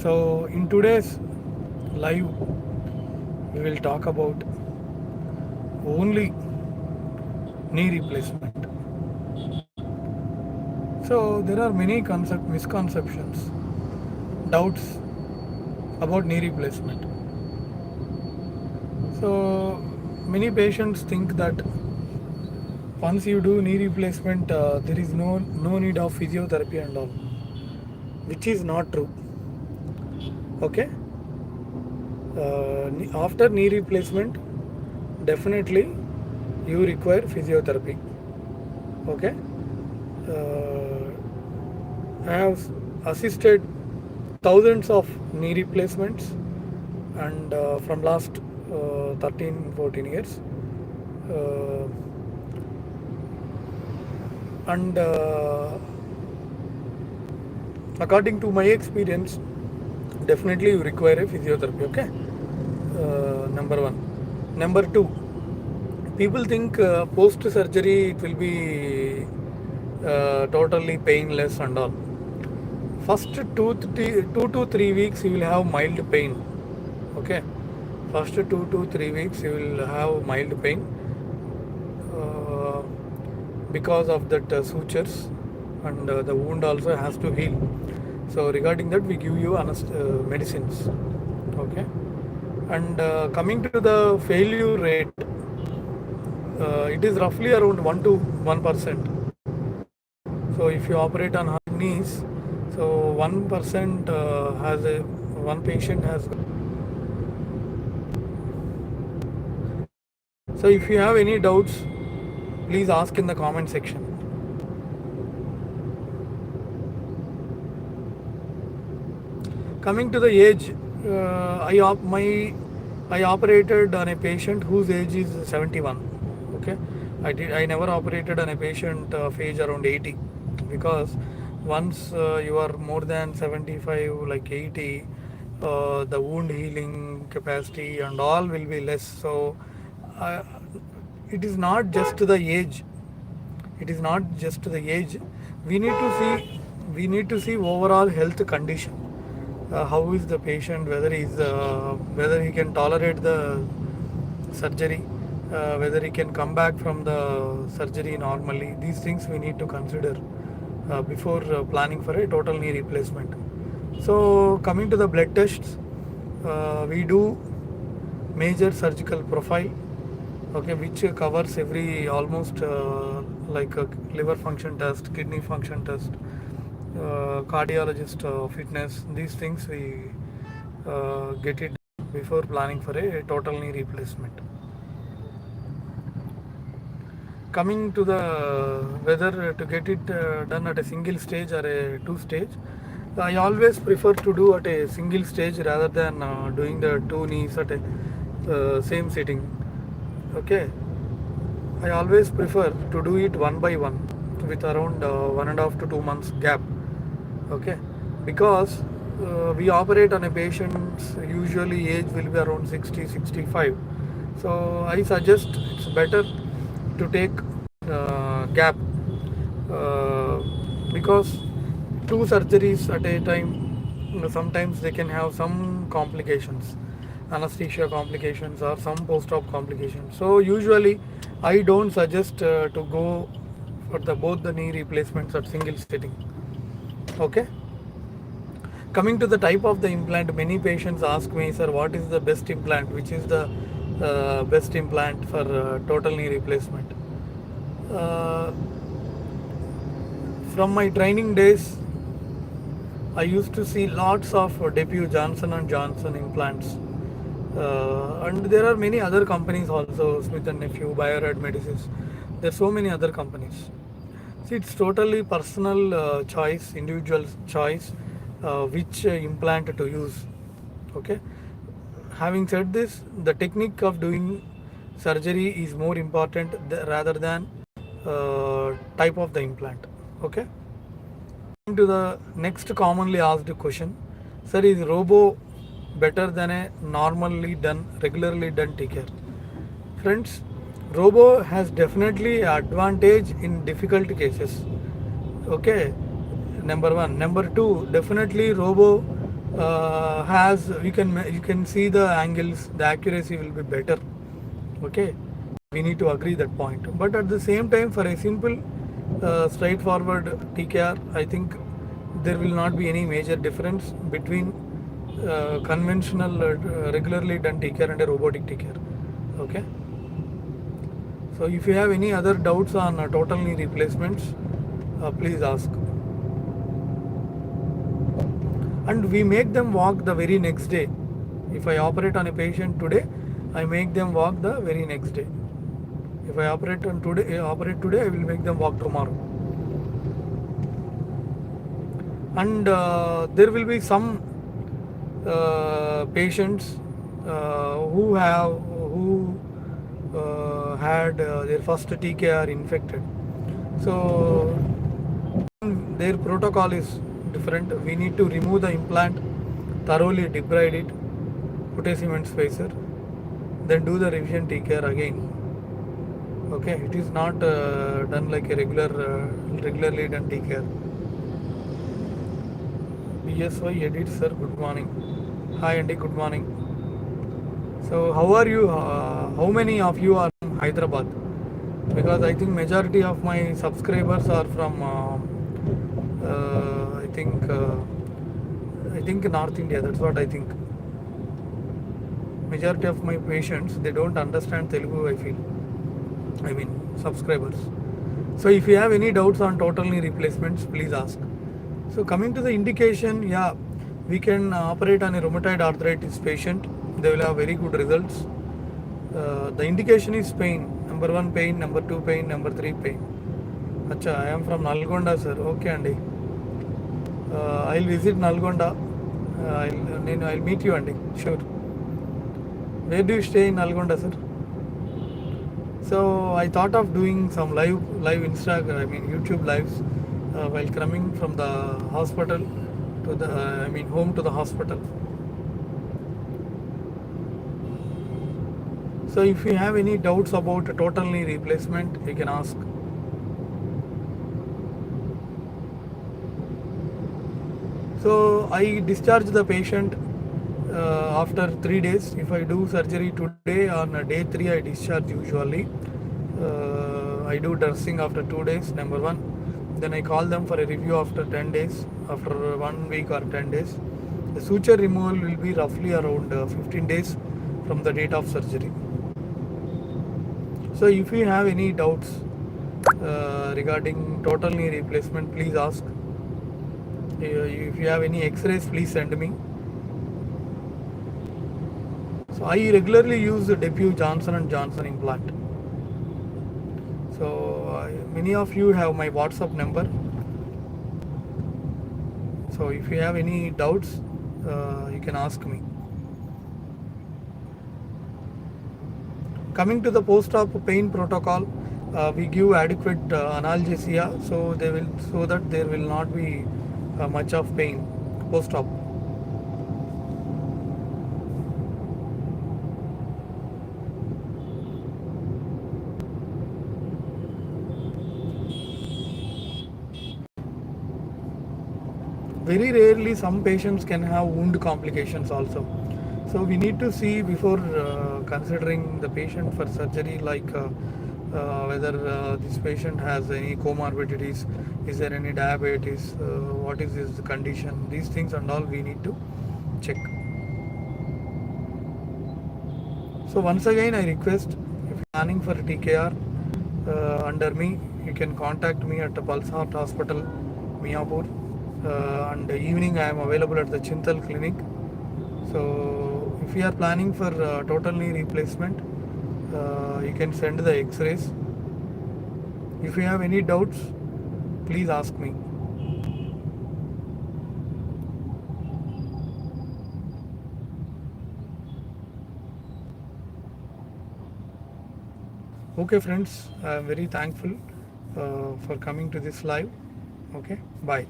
So in today's live, we will talk about only knee replacement. So there are many misconceptions, doubts about knee replacement. So many patients think that once you do knee replacement, there is no need of physiotherapy and all, which is not true. Okay, after knee replacement, definitely you require physiotherapy. Okay, I have assisted thousands of knee replacements, and from last 13-14 years, uh, and according to my experience, definitely you require a physiotherapy. Okay, number one. Number two, people think post surgery it will be totally painless and all. First 2 to 3 weeks you will have mild pain. Okay, first 2 to 3 weeks you will have mild pain uh, because of that sutures, and the wound also has to heal. So regarding that, we give you medicines. Okay, and coming to the failure rate, it is roughly around 1%. So if you operate on hard knees, so 1% has a one patient has. So if you have any doubts, please ask in the comment section. Coming to the age, I operated on a patient whose age is 71. Okay, I never operated on a patient of age around 80, because once you are more than 75, like 80, the wound healing capacity and all will be less. So uh, it is not just the age. It is not just the age. We need to see overall health condition. How is the patient, whether he can tolerate the surgery, whether he can come back from the surgery normally. These things we need to consider before planning for a total knee replacement. So coming to the blood tests, we do major surgical profile, okay, which covers every almost like a liver function test, kidney function test, cardiologist fitness. These things we get it before planning for a total knee replacement. Coming to the whether to get it done at a single stage or a two stage, I always prefer to do at a single stage rather than doing the two knees at a same sitting. Okay, I always prefer to do it one by one with around 1.5 to 2 months gap. Okay, because we operate on a patient's usually age will be around 60-65. So I suggest it's better to take gap, uh, because two surgeries at a time, sometimes they can have some complications, anesthesia complications or some post-op complications. So usually I don't suggest to go for both the knee replacements at single sitting. Okay, coming to the type of the implant, many patients ask me, sir, what is the best implant, which is the best implant for total knee replacement. uh, from my training days, I used to see lots of debut Johnson and Johnson implants, and there are many other companies also, Smith and Nephew, Biored Medicines. There are so many other companies. See, it's totally personal choice, individual choice, which implant to use. Okay. Having said this, the technique of doing surgery is more important rather than type of the implant. Okay. To the next commonly asked question, sir, is robo better than a regularly done TCAR? Friends, robo has definitely advantage in difficult cases. Okay, number one. Number two, definitely robo has you can see the angles, the accuracy will be better. Okay, we need to agree that point. But at the same time, for a simple straightforward TKR, I think there will not be any major difference between conventional regularly done TKR and a robotic TKR. Okay, so if you have any other doubts on total knee replacements, please ask. And we make them walk the very next day. If I operate on a patient today, I make them walk the very next day. If I operate today, I will make them walk tomorrow. And there will be some patients who had their first TKR infected. So their protocol is different. We need to remove the implant, thoroughly debride it, put a cement spacer, then do the revision TKR again. Okay, it is not done like a regularly done TKR. BSY edit sir, good morning. Hi Andy, good morning. So how are you? How many of you are from Hyderabad? Because I think majority of my subscribers are from I think North India. That's what I think. Majority of my patients, they don't understand Telugu, I feel. I mean subscribers. So if you have any doubts on total knee replacements, please ask. So coming to the indication, yeah, we can operate on a rheumatoid arthritis patient. They will have very good results. The indication is pain. Number 1 pain, number 2 pain, number 3 pain. Acha, I am from Nalgonda, sir. Okay, Andy. I'll visit Nalgonda. I'll meet you, Andy. Sure. Where do you stay in Nalgonda, sir? So I thought of doing some live Instagram, YouTube lives while coming from the hospital to the, home to the hospital. So if you have any doubts about a total knee replacement, you can ask. So I discharge the patient after 3 days. If I do surgery today, on day 3 I discharge usually. I do dressing after 2 days, number 1. Then I call them for a review after 10 days, after 1 week or 10 days. The suture removal will be roughly around 15 days from the date of surgery. So if you have any doubts regarding total knee replacement, please ask. If you have any x-rays, please send me. So I regularly use the Depew Johnson & Johnson implant. So many of you have my WhatsApp number. So if you have any doubts, you can ask me. Coming to the post-op pain protocol, we give adequate analgesia, so that there will not be much of pain post-op. Very rarely some patients can have wound complications also. So we need to see before considering the patient for surgery, like whether this patient has any comorbidities, is there any diabetes, what is his condition, these things and all we need to check. So once again I request, if you're planning for TKR under me, you can contact me at the Pulse Heart Hospital, Miapur, and evening I am available at the Chintal clinic. So if you are planning for total knee replacement, you can send the x-rays. If you have any doubts, please ask me. Okay friends, I am very thankful for coming to this live. Okay, bye.